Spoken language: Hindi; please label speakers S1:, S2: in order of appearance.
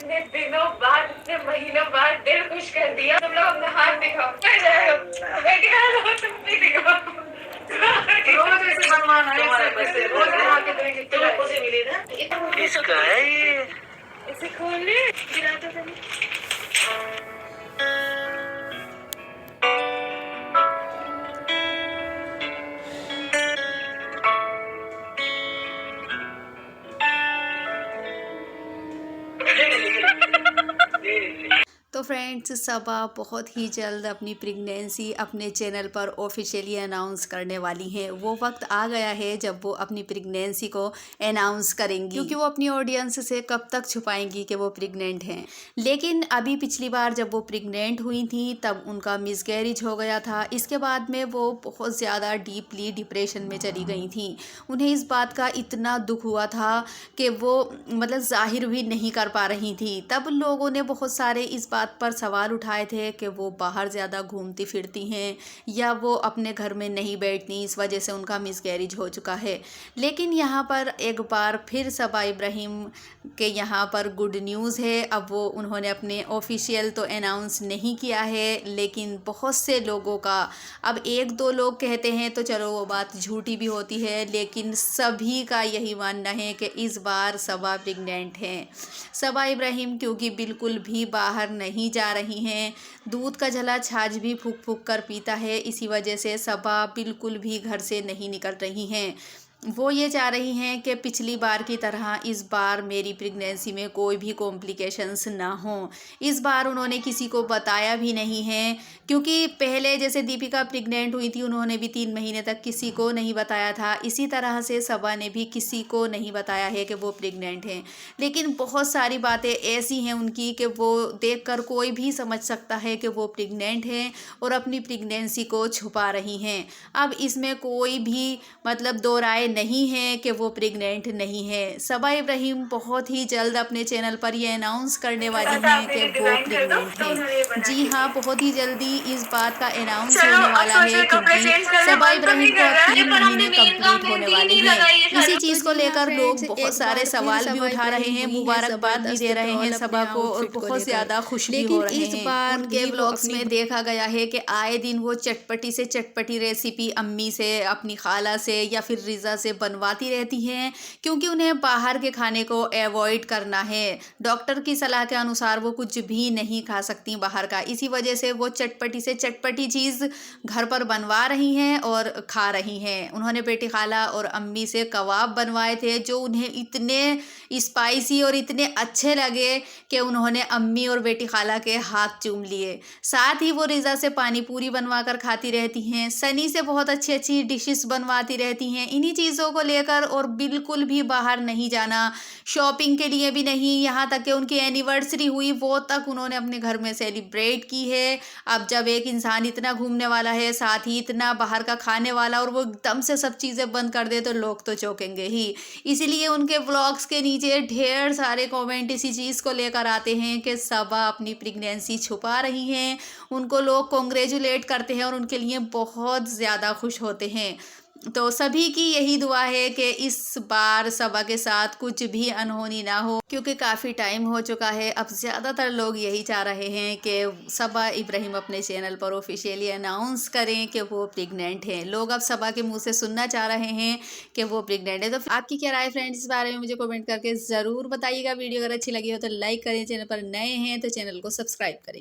S1: इतने दिनों बाद, इतने महीनों बाद दिल खुश कर दिया। तुम लोग अपना हाथ दिखाओ। बेटी हाथ तुम भी दिखाओ। रोज ऐसे बनवाना है, ऐसे रोज बना के देंगे। तुम लोग से मिले ना, किसका है ये? इसे खोलने गिरा तो नहीं।
S2: तो फ्रेंड्स, सबा बहुत ही जल्द अपनी प्रेगनेंसी अपने चैनल पर ऑफिशियली अनाउंस करने वाली हैं। वो वक्त आ गया है जब वो अपनी प्रेगनेंसी को अनाउंस करेंगी, क्योंकि वो अपनी ऑडियंस से कब तक छुपाएंगी कि वो प्रेग्नेंट हैं। लेकिन अभी पिछली बार जब वो प्रेग्नेंट हुई थी तब उनका मिसकैरेज हो गया था। इसके बाद में वो बहुत ज़्यादा डीपली डिप्रेशन में चली गई थी। उन्हें इस बात का इतना दुख हुआ था कि वो मतलब जाहिर भी नहीं कर पा रही थी। तब लोगों ने बहुत सारे इस बात पर सवाल उठाए थे कि वो बाहर ज़्यादा घूमती फिरती हैं या वो अपने घर में नहीं बैठती, इस वजह से उनका मिसकैरेज हो चुका है। लेकिन यहाँ पर एक बार फिर सबा इब्राहिम के यहाँ पर गुड न्यूज़ है। अब वो उन्होंने अपने ऑफिशियल तो अनाउंस नहीं किया है, लेकिन बहुत से लोगों का, अब एक दो लोग कहते हैं तो चलो वो बात झूठी भी होती है, लेकिन सभी का यही मानना है कि इस बार सबा प्रेग्नेंट हैं। सबा इब्राहिम क्योंकि बिल्कुल भी बाहर नहीं जा रही हैं, दूध का झला छाछ भी फूक फूक कर पीता है, इसी वजह से सबा बिल्कुल भी घर से नहीं निकल रही हैं। वो ये चाह रही हैं कि पिछली बार की तरह इस बार मेरी प्रेगनेंसी में कोई भी कॉम्प्लिकेशंस ना हो। इस बार उन्होंने किसी को बताया भी नहीं है, क्योंकि पहले जैसे दीपिका प्रेग्नेंट हुई थी उन्होंने भी 3 महीने तक किसी को नहीं बताया था। इसी तरह से सबा ने भी किसी को नहीं बताया है कि वो प्रेग्नेंट हैं। लेकिन बहुत सारी बातें ऐसी हैं उनकी कि वो देखकर कोई भी समझ सकता है कि वो प्रेग्नेंट हैं और अपनी प्रेगनेंसी को छुपा रही हैं। अब इसमें कोई भी मतलब दो राय नहीं है कि वो प्रेग्नेंट नहीं है। सबा इब्राहिम बहुत ही जल्द अपने चैनल पर ये अनाउंस करने वाली हैं कि वो प्रेग्नेंट हैं। जी हाँ, बहुत ही जल्दी इस बात का अनाउंस होने वाला है, क्योंकि सबा इब्राहिम को अब 3 महीने कंप्लीट होने वाले हैं। इसी चीज़ को लेकर लोग बहुत सारे सवाल भी उठा रहे हैं, मुबारकबाद भी दे रहे हैं सबा को और बहुत ज़्यादा खुश भी हो रहे हैं। उनके व्लॉग्स में देखा गया है कि आए दिन वो चटपटी से चटपटी रेसिपी अम्मी से, अपनी खाला से या फिर रिज़ा से बनवाती रहती हैं, क्योंकि उन्हें बाहर के खाने को अवॉइड करना है। डॉक्टर की सलाह के अनुसार वो कुछ भी नहीं खा सकती बाहर का, इसी वजह से वो चटपटी से चटपटी चीज़ घर पर बनवा रही हैं और खा रही हैं। उन्होंने बेटी खाला और अम्मी से कबाब बनवाए थे जो उन्हें इतने स्पाइसी और इतने अच्छे लगे कि उन्होंने अम्मी और बेटी खाला के हाथ चूम लिए। साथ ही वो रिज़ा से पानी पूरी बनवा कर खाती रहती हैं, सनी से बहुत अच्छी अच्छी डिशेस बनवाती रहती हैं। इन्हीं चीज़ों को लेकर और बिल्कुल भी बाहर नहीं जाना, शॉपिंग के लिए भी नहीं, यहाँ तक कि उनकी एनिवर्सरी हुई वो तक उन्होंने अपने घर में सेलिब्रेट की है। अब जब एक इंसान इतना घूमने वाला है, साथ ही इतना बाहर का खाने वाला, और वो एकदम से सब चीज़ें बंद कर दे तो लोग तो चौंकेंगे ही। इसीलिए उनके व्लॉग्स के नीचे ढेर सारे कमेंट इसी चीज़ को लेकर आते हैं कि सबा अपनी प्रेगनेंसी छुपा रही हैं। उनको लोग कॉन्ग्रेचुलेट करते हैं और उनके लिए बहुत ज़्यादा खुश होते हैं। तो सभी की यही दुआ है कि इस बार सबा के साथ कुछ भी अनहोनी ना हो, क्योंकि काफ़ी टाइम हो चुका है। अब ज़्यादातर लोग यही चाह रहे हैं कि सबा इब्राहिम अपने चैनल पर ऑफिशियली अनाउंस करें कि वो प्रेग्नेंट हैं। लोग अब सबा के मुंह से सुनना चाह रहे हैं कि वो प्रेग्नेंट है। तो आपकी क्या राय फ्रेंड्स इस बारे में मुझे कमेंट करके ज़रूर बताइएगा। वीडियो अगर अच्छी लगी हो तो लाइक करें, चैनल पर नए हैं तो चैनल को सब्सक्राइब करें।